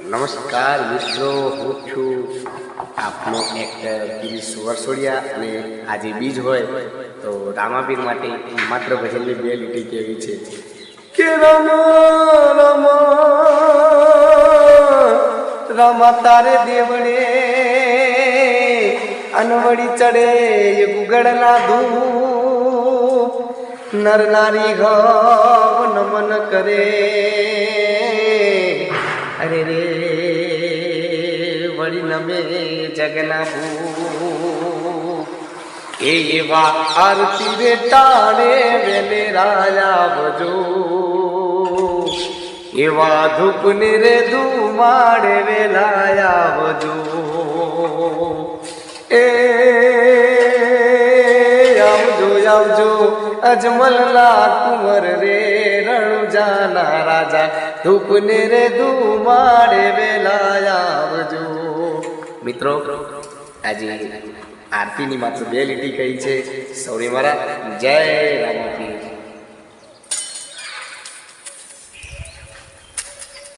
નમસ્કાર મિત્રો, હું છું આપનો એક્ટર ગિરીશ વરસોડિયા અને આજે બીજ હોય તો રામાબીર માટે માત્ર ભજનની બે લીટી કેવી છે કે રામા તારે દેવડે અનવડી ચડે ગુગળના ધૂપ નર નારી ગૌ નમન કરે અરે રે વળી નમે જગના ભૂપ એવા આરતી રે ટાણે વેલે રાયા ભજો એવા ધૂપ ને રે ધુમાડે વેલાયા ભજો એ આવજો આવજો અજમલના કુંવર રે રણુજાના રાજા ધૂપ ને રે ધુમાડે વેલાયા આવજો. મિત્રો, આજે આરતીની માત્ર બે લીટી કહી છે. સૌને મારા જય રામાપીર.